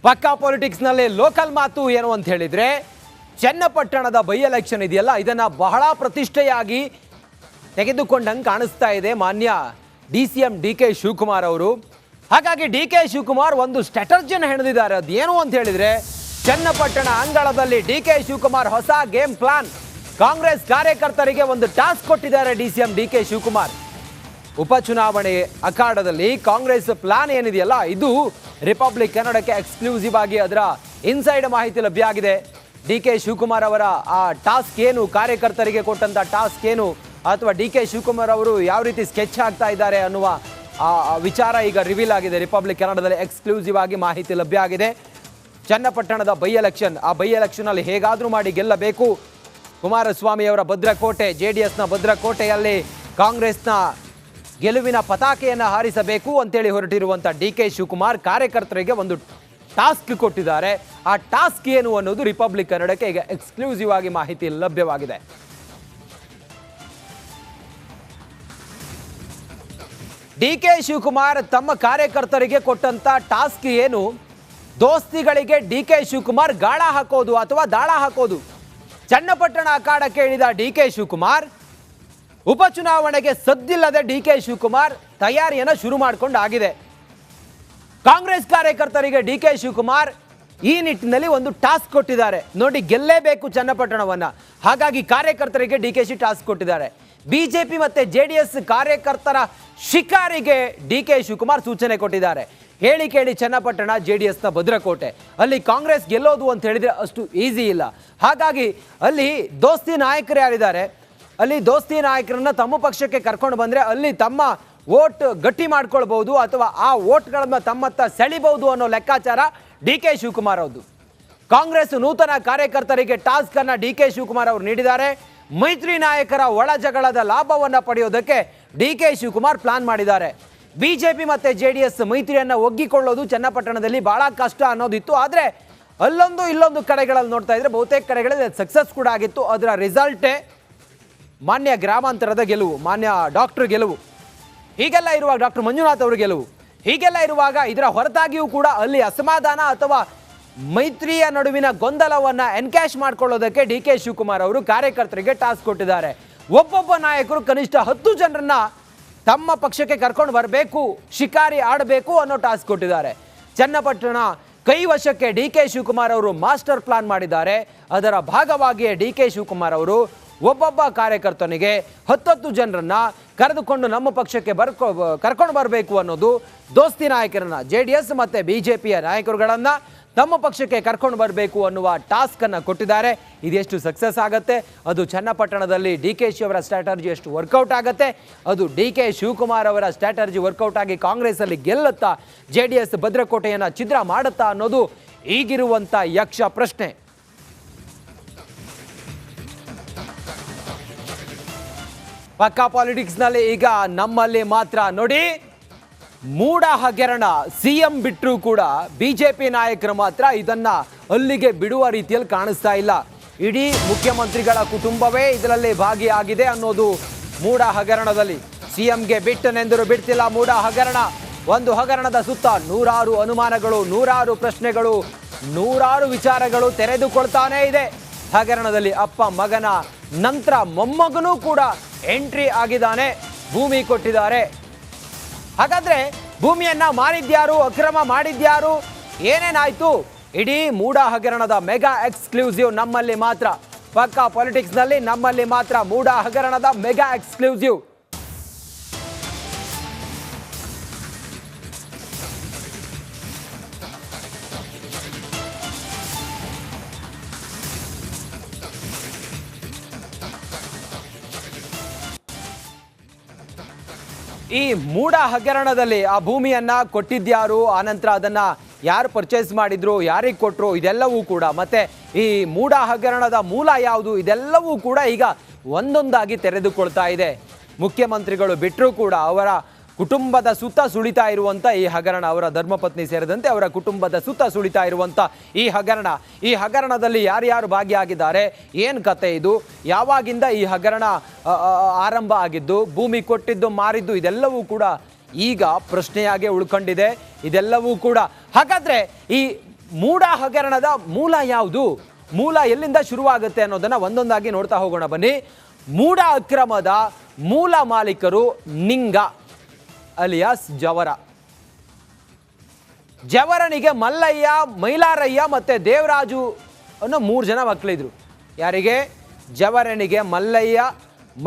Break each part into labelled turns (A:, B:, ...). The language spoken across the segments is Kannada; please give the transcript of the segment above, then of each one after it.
A: ಪಕ್ಕಾ ಪೊಲಿಟಿಕ್ಸ್ನಲ್ಲಿ ಲೋಕಲ್ ಮಾತು ಏನು ಅಂತ ಹೇಳಿದ್ರೆ ಚನ್ನಪಟ್ಟಣದ ಬೈ ಎಲೆಕ್ಷನ್ ಇದೆಯಲ್ಲ ಇದನ್ನ ಬಹಳ ಪ್ರತಿಷ್ಠೆಯಾಗಿ ತೆಗೆದುಕೊಂಡಂಗೆ ಕಾಣಿಸ್ತಾ ಇದೆ ಮಾನ್ಯ DCM DK ಶಿವಕುಮಾರ್ ಅವರು. ಹಾಗಾಗಿ DK ಶಿವಕುಮಾರ್ ಒಂದು ಸ್ಟ್ರಾಟಜಿಯನ್ನು ಹೆಣೆದಿದ್ದಾರೆ. ಅದೇನು ಅಂತ ಹೇಳಿದ್ರೆ ಚನ್ನಪಟ್ಟಣ ಅಂಗಳದಲ್ಲಿ DK ಶಿವಕುಮಾರ್ ಹೊಸ ಗೇಮ್ ಪ್ಲಾನ್. ಕಾಂಗ್ರೆಸ್ ಕಾರ್ಯಕರ್ತರಿಗೆ ಒಂದು ಟಾಸ್ಕ್ ಕೊಟ್ಟಿದ್ದಾರೆ DCM DK ಶಿವಕುಮಾರ್. ಉಪಚುನಾವಣೆ ಅಖಾಡದಲ್ಲಿ ಕಾಂಗ್ರೆಸ್ ಪ್ಲಾನ್ ಏನಿದೆಯಲ್ಲ ಇದು ರಿಪಬ್ಲಿಕ್ ಕನ್ನಡಕ್ಕೆ ಎಕ್ಸ್ಕ್ಲೂಸಿವ್ ಆಗಿ ಅದರ ಇನ್ಸೈಡ್ ಮಾಹಿತಿ ಲಭ್ಯ ಆಗಿದೆ. DK ಶಿವಕುಮಾರ್ ಅವರ ಆ ಟಾಸ್ಕ್ ಏನು, ಕಾರ್ಯಕರ್ತರಿಗೆ ಕೊಟ್ಟಂತ ಟಾಸ್ಕ್ ಏನು, ಅಥವಾ DK ಶಿವಕುಮಾರ್ ಅವರು ಯಾವ ರೀತಿ ಸ್ಕೆಚ್ ಆಗ್ತಾ ಇದ್ದಾರೆ ಅನ್ನುವ ಆ ವಿಚಾರ ಈಗ ರಿವೀಲ್ ಆಗಿದೆ. ರಿಪಬ್ಲಿಕ್ ಕನ್ನಡದಲ್ಲಿ ಎಕ್ಸ್ಕ್ಲೂಸಿವ್ ಆಗಿ ಮಾಹಿತಿ ಲಭ್ಯ ಆಗಿದೆ. ಚನ್ನಪಟ್ಟಣದ ಬೈ ಎಲೆಕ್ಷನ್, ಆ ಬೈ ಎಲೆಕ್ಷನ್ ಅಲ್ಲಿ ಹೇಗಾದ್ರೂ ಮಾಡಿ ಗೆಲ್ಲಬೇಕು. ಕುಮಾರಸ್ವಾಮಿ ಅವರ ಭದ್ರಕೋಟೆ, JDSನ ಭದ್ರಕೋಟೆಯಲ್ಲಿ ಕಾಂಗ್ರೆಸ್ನ ಗೆಲುವಿನ ಪತಾಕೆಯನ್ನು ಹಾರಿಸಬೇಕು ಅಂತೇಳಿ ಹೊರಟಿರುವಂಥ DK ಶಿವಕುಮಾರ್ ಕಾರ್ಯಕರ್ತರಿಗೆ ಒಂದು ಟಾಸ್ಕ್ ಕೊಟ್ಟಿದ್ದಾರೆ. ಆ ಟಾಸ್ಕ್ ಏನು ಅನ್ನೋದು ರಿಪಬ್ಲಿಕ್ ಕನ್ನಡಕ್ಕೆ ಈಗ ಎಕ್ಸ್ಕ್ಲೂಸಿವ್ ಆಗಿ ಮಾಹಿತಿ ಲಭ್ಯವಾಗಿದೆ. DK ಶಿವಕುಮಾರ್ ತಮ್ಮ ಕಾರ್ಯಕರ್ತರಿಗೆ ಕೊಟ್ಟಂತ ಟಾಸ್ಕ್ ಏನು, ದೋಸ್ತಿಗಳಿಗೆ DK ಶಿವಕುಮಾರ್ ಗಾಳ ಹಾಕೋದು ಅಥವಾ ದಾಳ ಹಾಕೋದು. ಚನ್ನಪಟ್ಟಣ ಅಖಾಡಕ್ಕೆ ಇಳಿದ DK ಶಿವಕುಮಾರ್ ಉಪಚುನಾವಣೆಗೆ ಸದ್ದಿಲ್ಲದೆ DK ಶಿವಕುಮಾರ್ ತಯಾರಿಯನ್ನು ಶುರು ಮಾಡಿಕೊಂಡು ಆಗಿದೆ. ಕಾಂಗ್ರೆಸ್ ಕಾರ್ಯಕರ್ತರಿಗೆ DK ಶಿವಕುಮಾರ್ ಈ ನಿಟ್ಟಿನಲ್ಲಿ ಒಂದು ಟಾಸ್ಕ್ ಕೊಟ್ಟಿದ್ದಾರೆ. ನೋಡಿ, ಗೆಲ್ಲೇಬೇಕು ಚನ್ನಪಟ್ಟಣವನ್ನ, ಹಾಗಾಗಿ ಕಾರ್ಯಕರ್ತರಿಗೆ DKಶಿ ಟಾಸ್ಕ್ ಕೊಟ್ಟಿದ್ದಾರೆ. ಬಿಜೆಪಿ ಮತ್ತೆ JDS ಕಾರ್ಯಕರ್ತರ ಶಿಕಾರಿಗೆ DK ಶಿವಕುಮಾರ್ ಸೂಚನೆ ಕೊಟ್ಟಿದ್ದಾರೆ. ಹೇಳಿ ಕೇಳಿ ಚನ್ನಪಟ್ಟಣ JDSನ ಭದ್ರಕೋಟೆ, ಅಲ್ಲಿ ಕಾಂಗ್ರೆಸ್ ಗೆಲ್ಲೋದು ಅಂತ ಹೇಳಿದ್ರೆ ಅಷ್ಟು ಈಸಿ ಇಲ್ಲ. ಹಾಗಾಗಿ ಅಲ್ಲಿ ದೋಸ್ತಿ ನಾಯಕರು ಯಾರಿದ್ದಾರೆ, ಅಲ್ಲಿ ದೋಸ್ತಿ ನಾಯಕರನ್ನ ತಮ್ಮ ಪಕ್ಷಕ್ಕೆ ಕರ್ಕೊಂಡು ಬಂದರೆ ಅಲ್ಲಿ ತಮ್ಮ ವೋಟ್ ಗಟ್ಟಿ ಮಾಡ್ಕೊಳ್ಬಹುದು ಅಥವಾ ಆ ವೋಟ್ಗಳನ್ನ ತಮ್ಮತ್ತ ಸೆಳಿಬಹುದು ಅನ್ನೋ ಲೆಕ್ಕಾಚಾರ DK ಶಿವಕುಮಾರ್ ಅವ್ರದ್ದು. ಕಾಂಗ್ರೆಸ್ ನೂತನ ಕಾರ್ಯಕರ್ತರಿಗೆ ಟಾಸ್ಕ್ ಅನ್ನ DK ಶಿವಕುಮಾರ್ ಅವರು ನೀಡಿದ್ದಾರೆ. ಮೈತ್ರಿ ನಾಯಕರ ಒಳ ಜಗಳದ ಲಾಭವನ್ನ ಪಡೆಯೋದಕ್ಕೆ DK ಶಿವಕುಮಾರ್ ಪ್ಲಾನ್ ಮಾಡಿದ್ದಾರೆ. ಬಿಜೆಪಿ ಮತ್ತೆ JDS ಮೈತ್ರಿಯನ್ನ ಒಗ್ಗಿಕೊಳ್ಳೋದು ಚನ್ನಪಟ್ಟಣದಲ್ಲಿ ಬಹಳ ಕಷ್ಟ ಅನ್ನೋದಿತ್ತು. ಆದರೆ ಅಲ್ಲೊಂದು ಇಲ್ಲೊಂದು ಕಡೆಗಳಲ್ಲಿ ನೋಡ್ತಾ ಇದ್ರೆ ಬಹುತೇಕ ಕಡೆಗಳಲ್ಲಿ ಸಕ್ಸಸ್ ಕೂಡ ಆಗಿತ್ತು. ಅದರ ರಿಸಲ್ಟೇ ಮಾನ್ಯ ಗ್ರಾಮಾಂತರದ ಗೆಲುವು, ಮಾನ್ಯ ಡಾಕ್ಟರ್ ಗೆಲುವು. ಹೀಗೆಲ್ಲ ಇರುವಾಗ ಡಾಕ್ಟರ್ ಮಂಜುನಾಥ್ ಅವರು ಗೆಲುವು. ಹೀಗೆಲ್ಲ ಇರುವಾಗ ಇದರ ಹೊರತಾಗಿಯೂ ಕೂಡ ಅಲ್ಲಿ ಅಸಮಾಧಾನ ಅಥವಾ ಮೈತ್ರಿಯ ನಡುವಿನ ಗೊಂದಲವನ್ನು ಎನ್ಕ್ಯಾಶ್ ಮಾಡ್ಕೊಳ್ಳೋದಕ್ಕೆ DK ಶಿವಕುಮಾರ್ ಅವರು ಕಾರ್ಯಕರ್ತರಿಗೆ ಟಾಸ್ಕ್ ಕೊಟ್ಟಿದ್ದಾರೆ. ಒಬ್ಬೊಬ್ಬ ನಾಯಕರು ಕನಿಷ್ಠ 10 ಜನರನ್ನ ತಮ್ಮ ಪಕ್ಷಕ್ಕೆ ಕರ್ಕೊಂಡು ಬರಬೇಕು, ಶಿಕಾರಿ ಆಡಬೇಕು ಅನ್ನೋ ಟಾಸ್ಕ್ ಕೊಟ್ಟಿದ್ದಾರೆ. ಚನ್ನಪಟ್ಟಣ ಕೈವಶಕ್ಕೆ DK ಶಿವಕುಮಾರ್ ಅವರು ಮಾಸ್ಟರ್ ಪ್ಲಾನ್ ಮಾಡಿದ್ದಾರೆ. ಅದರ ಭಾಗವಾಗಿಯೇ DK ಶಿವಕುಮಾರ್ ಅವರು ಒಬ್ಬೊಬ್ಬ ಕಾರ್ಯಕರ್ತನಿಗೆ 10 ಜನರನ್ನ ಕರೆದುಕೊಂಡು ನಮ್ಮ ಪಕ್ಷಕ್ಕೆ ಕರ್ಕೊಂಡು ಬರಬೇಕು ಅನ್ನೋದು, ದೋಸ್ತಿ ನಾಯಕರನ್ನ JDS ಮತ್ತು BJPಯ ನಾಯಕರುಗಳನ್ನು ತಮ್ಮ ಪಕ್ಷಕ್ಕೆ ಕರ್ಕೊಂಡು ಬರಬೇಕು ಅನ್ನುವ ಟಾಸ್ಕ್ ಅನ್ನು ಕೊಟ್ಟಿದ್ದಾರೆ. ಇದೆಷ್ಟು ಸಕ್ಸಸ್ ಆಗುತ್ತೆ, ಅದು ಚನ್ನಪಟ್ಟಣದಲ್ಲಿ DKಶಿ ಅವರ ಸ್ಟ್ರಾಟರ್ಜಿ ಎಷ್ಟು ವರ್ಕೌಟ್ ಆಗುತ್ತೆ, ಅದು DK ಶಿವಕುಮಾರ್ ಅವರ ಸ್ಟ್ರಾಟರ್ಜಿ ವರ್ಕೌಟ್ ಆಗಿ ಕಾಂಗ್ರೆಸ್ ಅಲ್ಲಿ ಗೆಲ್ಲುತ್ತಾ, JDS ಭದ್ರಕೋಟೆಯನ್ನು ಛಿದ್ರ ಮಾಡುತ್ತಾ ಅನ್ನೋದು ಈಗಿರುವಂಥ ಯಕ್ಷ ಪ್ರಶ್ನೆ. ಪಕ್ಕಾ ಪಾಲಿಟಿಕ್ಸ್ನಲ್ಲಿ ಈಗ ನಮ್ಮಲ್ಲಿ ಮಾತ್ರ ನೋಡಿ, ಮೂಡ ಹಗರಣ. CM ಬಿಟ್ಟರೂ ಕೂಡ BJP ನಾಯಕರು ಮಾತ್ರ ಇದನ್ನ ಅಲ್ಲಿಗೆ ಬಿಡುವ ರೀತಿಯಲ್ಲಿ ಕಾಣಿಸ್ತಾ ಇಲ್ಲ. ಇಡೀ ಮುಖ್ಯಮಂತ್ರಿಗಳ ಕುಟುಂಬವೇ ಇದರಲ್ಲಿ ಭಾಗಿಯಾಗಿದೆ ಅನ್ನೋದು ಮೂಡ ಹಗರಣದಲ್ಲಿ. CMಗೆ ಬಿಟ್ಟನೆಂದರೂ ಬಿಡ್ತಿಲ್ಲ ಮೂಡ ಹಗರಣ. ಒಂದು ಹಗರಣದ ಸುತ್ತ ನೂರಾರು ಅನುಮಾನಗಳು, ನೂರಾರು ಪ್ರಶ್ನೆಗಳು, ನೂರಾರು ವಿಚಾರಗಳು ತೆರೆದುಕೊಳ್ತಾನೇ ಇದೆ. ಹಗರಣದಲ್ಲಿ ಅಪ್ಪ ಮಗನ ನಂತರ ಮೊಮ್ಮಗನೂ ಕೂಡ ಎಂಟ್ರಿ ಆಗಿದ್ದಾನೆ, ಭೂಮಿ ಕೊಟ್ಟಿದ್ದಾರೆ. ಹಾಗಾದ್ರೆ ಭೂಮಿಯನ್ನ ಮಾರಿದ್ಯಾರು, ಅಕ್ರಮ ಮಾಡಿದ್ಯಾರು, ಏನೇನಾಯ್ತು? ಇಡೀ ಮೂಡ ಹಗರಣದ ಮೆಗಾ ಎಕ್ಸ್ಕ್ಲೂಸಿವ್ ನಮ್ಮಲ್ಲಿ ಮಾತ್ರ. ಪಕ್ಕಾ ಪಾಲಿಟಿಕ್ಸ್ನಲ್ಲಿ ನಮ್ಮಲ್ಲಿ ಮಾತ್ರ ಮೂಡ ಹಗರಣದ ಮೆಗಾ ಎಕ್ಸ್ಕ್ಲೂಸಿವ್. ಈ ಮೂಡ ಹಗರಣದಲ್ಲಿ ಆ ಭೂಮಿಯನ್ನ ಕೊಟ್ಟಿದ್ಯಾರು, ಆನಂತರ ಅದನ್ನ ಯಾರು ಪರ್ಚೇಸ್ ಮಾಡಿದ್ರು, ಯಾರಿಗೆ ಕೊಟ್ಟರು, ಇದೆಲ್ಲವೂ ಕೂಡ, ಮತ್ತೆ ಈ ಮೂಡ ಹಗರಣದ ಮೂಲ ಯಾವುದು, ಇದೆಲ್ಲವೂ ಕೂಡ ಈಗ ಒಂದೊಂದಾಗಿ ತೆರೆದುಕೊಳ್ತಾ ಇದೆ. ಮುಖ್ಯಮಂತ್ರಿಗಳು ಬಿಟ್ಟರೂ ಕೂಡ ಅವರ ಕುಟುಂಬದ ಸುತ್ತ ಸುಳಿತಾ ಇರುವಂಥ ಈ ಹಗರಣ, ಅವರ ಧರ್ಮಪತ್ನಿ ಸೇರಿದಂತೆ ಅವರ ಕುಟುಂಬದ ಸುತ್ತ ಸುಳಿತಾ ಇರುವಂಥ ಈ ಹಗರಣದಲ್ಲಿ ಯಾರ್ಯಾರು ಭಾಗಿಯಾಗಿದ್ದಾರೆ, ಏನು ಕತೆ ಇದು, ಯಾವಾಗಿಂದ ಈ ಹಗರಣ ಆರಂಭ ಆಗಿದ್ದು, ಭೂಮಿ ಕೊಟ್ಟಿದ್ದು ಮಾರಿದ್ದು, ಇದೆಲ್ಲವೂ ಕೂಡ ಈಗ ಪ್ರಶ್ನೆಯಾಗಿ ಉಳ್ಕೊಂಡಿದೆ. ಇದೆಲ್ಲವೂ ಕೂಡ ಹಾಗಾದ್ರೆ ಈ ಮೂಡ ಹಗರಣದ ಮೂಲ ಯಾವುದು, ಮೂಲ ಎಲ್ಲಿಂದ ಶುರುವಾಗುತ್ತೆ ಅನ್ನೋದನ್ನ ಒಂದೊಂದಾಗಿ ನೋಡ್ತಾ ಹೋಗೋಣ ಬನ್ನಿ. ಮೂಡ ಅಕ್ರಮದ ಮೂಲ ಮಾಲೀಕರು ನಿಂಗ ಅಲಿಯಾಸ್ ಜವರ. ಜವರನಿಗೆ ಮಲ್ಲಯ್ಯ, ಮೈಲಾರಯ್ಯ ಮತ್ತೆ ದೇವರಾಜು ಅನ್ನೋ 3 ಜನ ಮಕ್ಕಳಿದ್ರು. ಯಾರಿಗೆ? ಜವರನಿಗೆ ಮಲ್ಲಯ್ಯ,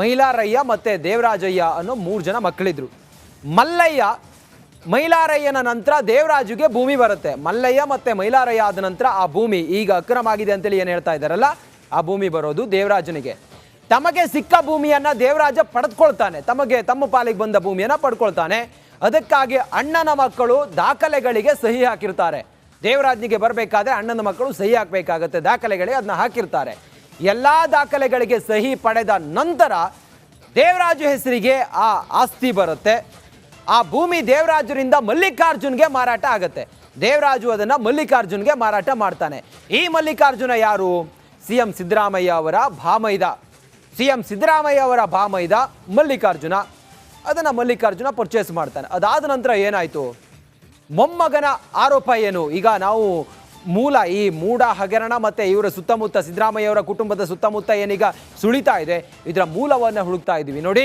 A: ಮೈಲಾರಯ್ಯ ಮತ್ತೆ ದೇವರಾಜಯ್ಯ ಅನ್ನೋ 3 ಜನ ಮಕ್ಕಳಿದ್ರು. ಮಲ್ಲಯ್ಯ, ಮೈಲಾರಯ್ಯನ ನಂತರ ದೇವರಾಜುಗೆ ಭೂಮಿ ಬರುತ್ತೆ. ಮಲ್ಲಯ್ಯ ಮತ್ತೆ ಮೈಲಾರಯ್ಯ ಆದ ನಂತರ ಆ ಭೂಮಿ ಈಗ ಅಕ್ರಮ ಆಗಿದೆ ಅಂತೇಳಿ ಏನು ಹೇಳ್ತಾ ಇದ್ದಾರಲ್ಲ, ಆ ಭೂಮಿ ಬರೋದು ದೇವರಾಜನಿಗೆ. ತಮಗೆ ಸಿಕ್ಕ ಭೂಮಿಯನ್ನ ದೇವರಾಜ ಪಡೆದುಕೊಳ್ತಾನೆ, ತಮ್ಮ ಪಾಲಿಗೆ ಬಂದ ಭೂಮಿಯನ್ನ ಪಡ್ಕೊಳ್ತಾನೆ. ಅದಕ್ಕಾಗಿ ಅಣ್ಣನ ಮಕ್ಕಳು ದಾಖಲೆಗಳಿಗೆ ಸಹಿ ಹಾಕಿರ್ತಾರೆ. ದೇವರಾಜನಿಗೆ ಬರಬೇಕಾದ್ರೆ ಅಣ್ಣನ ಮಕ್ಕಳು ಸಹಿ ಹಾಕಬೇಕಾಗತ್ತೆ, ದಾಖಲೆಗಳಿಗೆ ಅದನ್ನ ಹಾಕಿರ್ತಾರೆ. ಎಲ್ಲಾ ದಾಖಲೆಗಳಿಗೆ ಸಹಿ ಪಡೆದ ನಂತರ ದೇವರಾಜು ಹೆಸರಿಗೆ ಆ ಆಸ್ತಿ ಬರುತ್ತೆ. ಆ ಭೂಮಿ ದೇವರಾಜರಿಂದ ಮಲ್ಲಿಕಾರ್ಜುನ್ಗೆ ಮಾರಾಟ ಆಗುತ್ತೆ. ದೇವರಾಜು ಅದನ್ನ ಮಲ್ಲಿಕಾರ್ಜುನ್ಗೆ ಮಾರಾಟ ಮಾಡ್ತಾನೆ. ಈ ಮಲ್ಲಿಕಾರ್ಜುನ ಯಾರು? ಸಿಎಂ ಸಿದ್ದರಾಮಯ್ಯ ಅವರ ಭಾಮೈದ. ಸಿಎಂ ಸಿದ್ದರಾಮಯ್ಯ ಅವರ ಭಾಮೈದ ಮಲ್ಲಿಕಾರ್ಜುನ. ಅದನ್ನ ಮಲ್ಲಿಕಾರ್ಜುನ ಪರ್ಚೇಸ್ ಮಾಡ್ತಾನೆ. ಅದಾದ ನಂತರ ಏನಾಯ್ತು? ಮೊಮ್ಮಗನ ಆರೋಪ ಏನು? ಈಗ ನಾವು ಮೂಲ ಈ ಮೂಡ ಹಗರಣ ಮತ್ತೆ ಇವರ ಸುತ್ತಮುತ್ತ, ಸಿದ್ದರಾಮಯ್ಯ ಅವರ ಕುಟುಂಬದ ಸುತ್ತಮುತ್ತ ಏನೀಗ ಸುಳಿತಾ ಇದೆ, ಇದರ ಮೂಲವನ್ನು ಹುಡುಕ್ತಾ ಇದ್ದೀವಿ. ನೋಡಿ,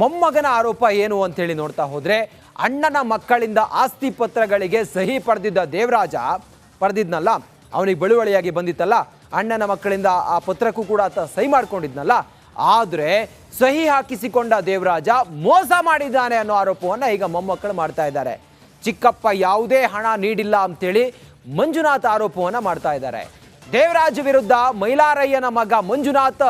A: ಮೊಮ್ಮಗನ ಆರೋಪ ಏನು ಅಂತೇಳಿ ನೋಡ್ತಾ ಹೋದ್ರೆ, ಅಣ್ಣನ ಮಕ್ಕಳಿಂದ ಆಸ್ತಿ ಪತ್ರಗಳಿಗೆ ಸಹಿ ಪಡೆದಿದ್ದ ದೇವರಾಜ ಪಡೆದಿದ್ನಲ್ಲ, ಅವನಿಗೆ ಬಳುವಳಿಯಾಗಿ ಬಂದಿತ್ತಲ್ಲ, ಅಣ್ಣನ ಮಕ್ಕಳಿಂದ ಆ ಪತ್ರಕ್ಕೂ ಕೂಡ ಆತ ಸಹಿ ಮಾಡ್ಕೊಂಡಿದ್ನಲ್ಲ, ಆದ್ರೆ ಸಹಿ ಹಾಕಿಸಿಕೊಂಡ ದೇವರಾಜ ಮೋಸ ಮಾಡಿದ್ದಾನೆ ಅನ್ನೋ ಆರೋಪವನ್ನ ಈಗ ಮೊಮ್ಮಕ್ಕಳು ಮಾಡ್ತಾ ಇದ್ದಾರೆ. ಚಿಕ್ಕಪ್ಪ ಯಾವುದೇ ಹಣ ನೀಡಿಲ್ಲ ಅಂತೇಳಿ ಮಂಜುನಾಥ್ ಆರೋಪವನ್ನ ಮಾಡ್ತಾ ಇದ್ದಾರೆ. ದೇವರಾಜ್ ವಿರುದ್ಧ ಮೈಲಾರಯ್ಯನ ಮಗ ಮಂಜುನಾಥ್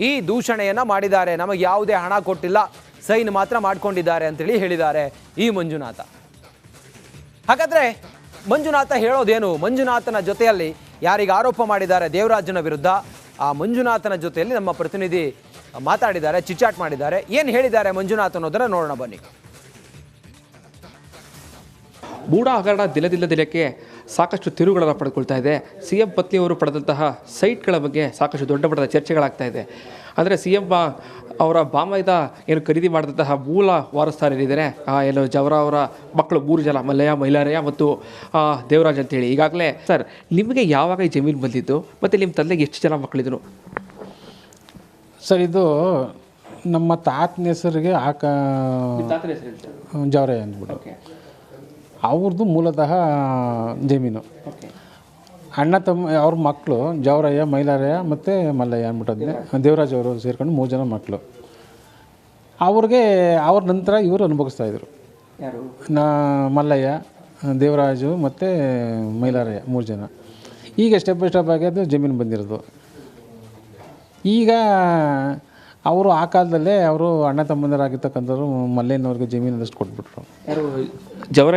A: ಈ ದೂಷಣೆಯನ್ನ ಮಾಡಿದ್ದಾರೆ. ನಮಗೆ ಯಾವುದೇ ಹಣ ಕೊಟ್ಟಿಲ್ಲ, ಸೈನ್ ಮಾತ್ರ ಮಾಡ್ಕೊಂಡಿದ್ದಾರೆ ಅಂತೇಳಿ ಹೇಳಿದ್ದಾರೆ ಈ ಮಂಜುನಾಥ. ಹಾಗಾದ್ರೆ ಮಂಜುನಾಥ ಹೇಳೋದೇನು? ಮಂಜುನಾಥನ ಜೊತೆಯಲ್ಲಿ ಯಾರಿಗೆ ಆರೋಪ ಮಾಡಿದ್ದಾರೆ ದೇವರಾಜನ ವಿರುದ್ಧ, ಆ ಮಂಜುನಾಥನ ಜೊತೆಯಲ್ಲಿ ನಮ್ಮ ಪ್ರತಿನಿಧಿ ಮಾತಾಡಿದ್ದಾರೆ, ಚಿಚಾಟ್ ಮಾಡಿದ್ದಾರೆ. ಏನು ಹೇಳಿದ್ದಾರೆ ಮಂಜುನಾಥ್ ಅನ್ನೋದನ್ನ ನೋಡೋಣ ಬನ್ನಿ.
B: ಮೂಡ ಹಗರಣ ದಿನದಿಂದ ದಿನಕ್ಕೆ ಸಾಕಷ್ಟು ತಿರುವುಗಳನ್ನು ಪಡೆದುಕೊಳ್ತಾ ಇದೆ. CM ಪತ್ನಿಯವರು ಪಡೆದಂತಹ ಸೈಟ್ಗಳ ಬಗ್ಗೆ ಸಾಕಷ್ಟು ದೊಡ್ಡ ಮಟ್ಟದ ಚರ್ಚೆಗಳಾಗ್ತಾ ಇದೆ. ಅಂದರೆ CM ಅವರ ಭಾಮೈದ ಏನು ಖರೀದಿ ಮಾಡಿದಂತಹ ಮೂಲ ವಾರಸ್ದಾರರಿದ್ದಾರೆ, ಏನು ಜವರ ಅವರ ಮಕ್ಕಳು 3 ಜನ, ಮಲ್ಲಯ್ಯ, ಮೈಲಾರಯ್ಯ ಮತ್ತು ದೇವರಾಜ್ ಅಂತೇಳಿ. ಈಗಾಗಲೇ ಸರ್, ನಿಮಗೆ ಯಾವಾಗ ಈ ಜಮೀನು ಬಂದಿದ್ದು ಮತ್ತು ನಿಮ್ಮ ತಂದೆಗೆ ಎಷ್ಟು ಜನ ಮಕ್ಕಳಿದ್ರು?
C: ಸರ್, ಇದು ನಮ್ಮ ತಾತನ ಹೆಸರಿಗೆ ಜವರಯ್ಯ ಅಂದ್ಬಿಟ್ಟು ಅವ್ರದ್ದು ಮೂಲತಃ ಜಮೀನು. ಅಣ್ಣ ತಮ್ಮ ಅವ್ರ ಮಕ್ಕಳು ಜವರಯ್ಯ, ಮೈಲಾರಯ್ಯ ಮತ್ತು ಮಲ್ಲಯ್ಯ ಅಂದ್ಬಿಟ್ಟದ್ದೆ. ದೇವರಾಜ್ ಅವರು ಸೇರ್ಕೊಂಡು 3 ಜನ ಮಕ್ಕಳು. ಅವ್ರಿಗೆ ಅವ್ರ ನಂತರ ಇವರು ಅನುಭವಿಸ್ತಾಯಿದ್ರು. ಮಲ್ಲಯ್ಯ, ದೇವರಾಜು ಮತ್ತು ಮೈಲಾರಯ್ಯ 3 ಜನ. ಈಗ ಸ್ಟೆಪ್ ಬೈ ಸ್ಟೆಪ್ ಆಗಿ ಅದು ಜಮೀನು ಬಂದಿರೋದು. ಈಗ ಅವರು ಆ ಕಾಲದಲ್ಲೇ ಅವರು ಅಣ್ಣ ತಮ್ಮಂದರಾಗಿರ್ತಕ್ಕಂಥವ್ರು ಮಲ್ಲಯ್ಯನವ್ರಿಗೆ ಜಮೀನದಷ್ಟು ಕೊಟ್ಬಿಟ್ರು.
B: ಜವರ